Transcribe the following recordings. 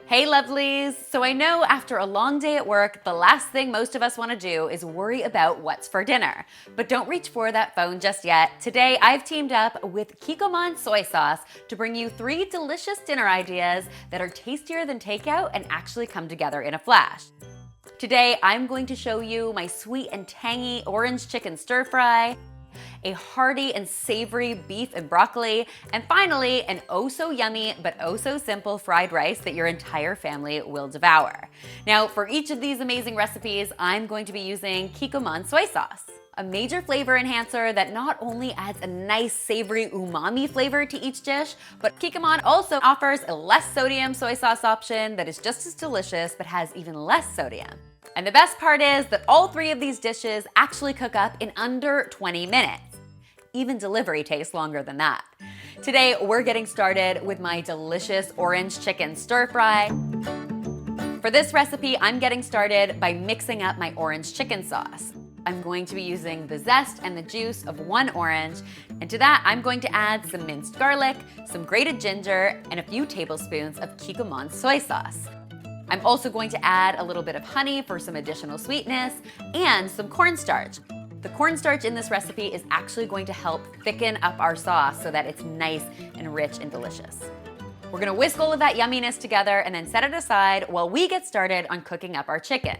Hey lovelies! So I know after a long day at work, the last thing most of us want to do is worry about what's for dinner. But don't reach for that phone just yet. Today I've teamed up with Kikkoman Soy Sauce to bring you 3 delicious dinner ideas that are tastier than takeout and actually come together in a flash. Today I'm going to show you my sweet and tangy orange chicken stir fry, a hearty and savory beef and broccoli, and finally, an oh-so-yummy but oh-so-simple fried rice that your entire family will devour. Now, for each of these amazing recipes, I'm going to be using Kikkoman Soy Sauce, a major flavor enhancer that not only adds a nice savory umami flavor to each dish, but Kikkoman also offers a less sodium soy sauce option that is just as delicious but has even less sodium. And the best part is that all 3 of these dishes actually cook up in under 20 minutes. Even delivery takes longer than that. Today, we're getting started with my delicious orange chicken stir fry. For this recipe, I'm getting started by mixing up my orange chicken sauce. I'm going to be using the zest and the juice of 1 orange, and to that, I'm going to add some minced garlic, some grated ginger, and a few tablespoons of Kikkoman soy sauce. I'm also going to add a little bit of honey for some additional sweetness and some cornstarch. The cornstarch in this recipe is actually going to help thicken up our sauce so that it's nice and rich and delicious. We're gonna whisk all of that yumminess together and then set it aside while we get started on cooking up our chicken.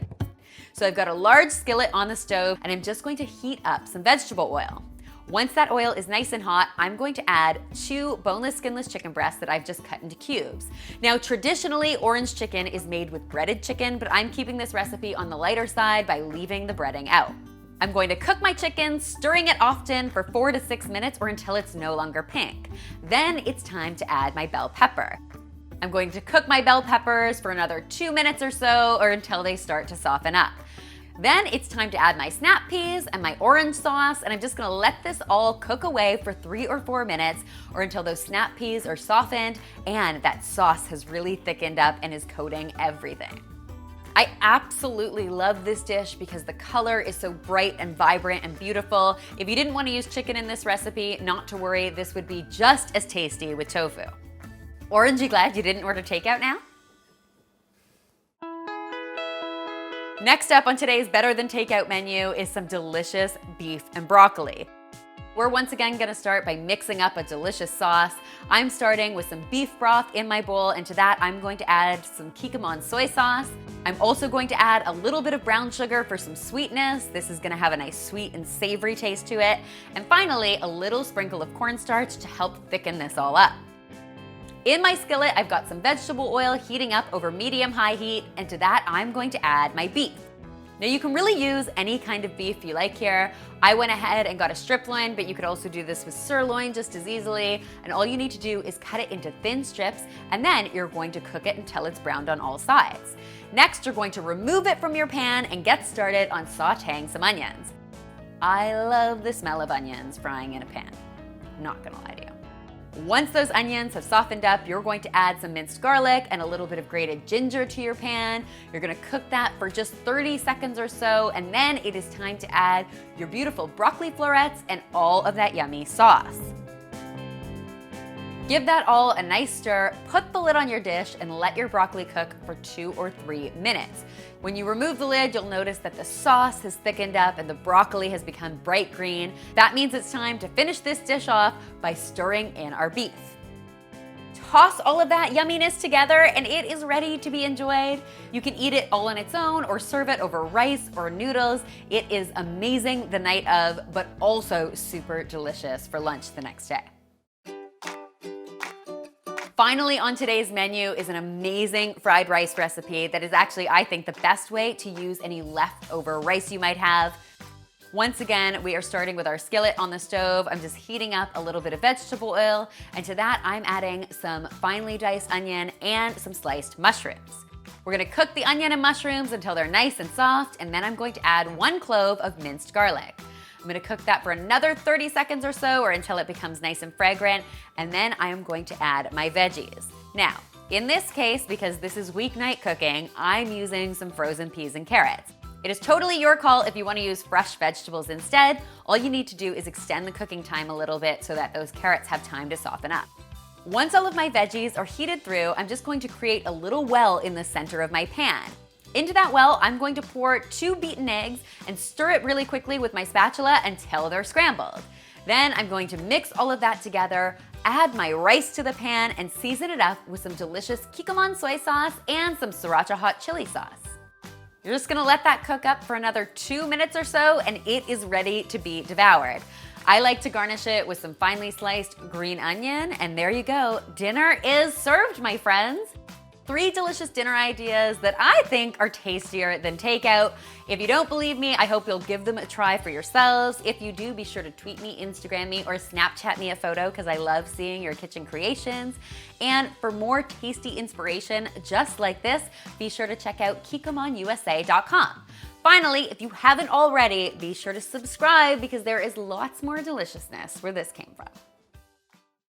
So I've got a large skillet on the stove and I'm just going to heat up some vegetable oil. Once that oil is nice and hot, I'm going to add 2 boneless, skinless chicken breasts that I've just cut into cubes. Now, traditionally, orange chicken is made with breaded chicken, but I'm keeping this recipe on the lighter side by leaving the breading out. I'm going to cook my chicken, stirring it often for 4 to 6 minutes or until it's no longer pink. Then it's time to add my bell pepper. I'm going to cook my bell peppers for another 2 minutes or so or until they start to soften up. Then it's time to add my snap peas and my orange sauce, and I'm just gonna let this all cook away for 3 or 4 minutes or until those snap peas are softened and that sauce has really thickened up and is coating everything. I absolutely love this dish because the color is so bright and vibrant and beautiful. If you didn't want to use chicken in this recipe, not to worry, this would be just as tasty with tofu. Orange, you glad you didn't order takeout now? Next up on today's Better Than Takeout menu is some delicious beef and broccoli. We're once again gonna start by mixing up a delicious sauce. I'm starting with some beef broth in my bowl, and to that I'm going to add some Kikkoman soy sauce. I'm also going to add a little bit of brown sugar for some sweetness. This is gonna have a nice sweet and savory taste to it. And finally, a little sprinkle of cornstarch to help thicken this all up. In my skillet, I've got some vegetable oil heating up over medium-high heat, and to that, I'm going to add my beef. Now you can really use any kind of beef you like here. I went ahead and got a strip loin, but you could also do this with sirloin just as easily, and all you need to do is cut it into thin strips, and then you're going to cook it until it's browned on all sides. Next, you're going to remove it from your pan and get started on sauteing some onions. I love the smell of onions frying in a pan. I'm not gonna lie to you. Once those onions have softened up, you're going to add some minced garlic and a little bit of grated ginger to your pan. You're gonna cook that for just 30 seconds or so, and then it is time to add your beautiful broccoli florets and all of that yummy sauce. Give that all a nice stir, put the lid on your dish, and let your broccoli cook for 2 or 3 minutes. When you remove the lid, you'll notice that the sauce has thickened up and the broccoli has become bright green. That means it's time to finish this dish off by stirring in our beef. Toss all of that yumminess together and it is ready to be enjoyed. You can eat it all on its own or serve it over rice or noodles. It is amazing the night of, but also super delicious for lunch the next day. Finally on today's menu is an amazing fried rice recipe that is actually, I think, the best way to use any leftover rice you might have. Once again, we are starting with our skillet on the stove. I'm just heating up a little bit of vegetable oil, and to that I'm adding some finely diced onion and some sliced mushrooms. We're gonna cook the onion and mushrooms until they're nice and soft, and then I'm going to add 1 clove of minced garlic. I'm gonna cook that for another 30 seconds or so, or until it becomes nice and fragrant, and then I am going to add my veggies. Now, in this case, because this is weeknight cooking, I'm using some frozen peas and carrots. It is totally your call if you want to use fresh vegetables instead. All you need to do is extend the cooking time a little bit so that those carrots have time to soften up. Once all of my veggies are heated through, I'm just going to create a little well in the center of my pan. Into that well, I'm going to pour 2 beaten eggs and stir it really quickly with my spatula until they're scrambled. Then I'm going to mix all of that together, add my rice to the pan, and season it up with some delicious Kikkoman soy sauce and some sriracha hot chili sauce. You're just gonna let that cook up for another 2 minutes or so, and it is ready to be devoured. I like to garnish it with some finely sliced green onion, and there you go. Dinner is served, my friends. 3 delicious dinner ideas that I think are tastier than takeout. If you don't believe me, I hope you'll give them a try for yourselves. If you do, be sure to tweet me, Instagram me, or Snapchat me a photo because I love seeing your kitchen creations. And for more tasty inspiration just like this, be sure to check out KikkomanUSA.com. Finally, if you haven't already, be sure to subscribe because there is lots more deliciousness where this came from.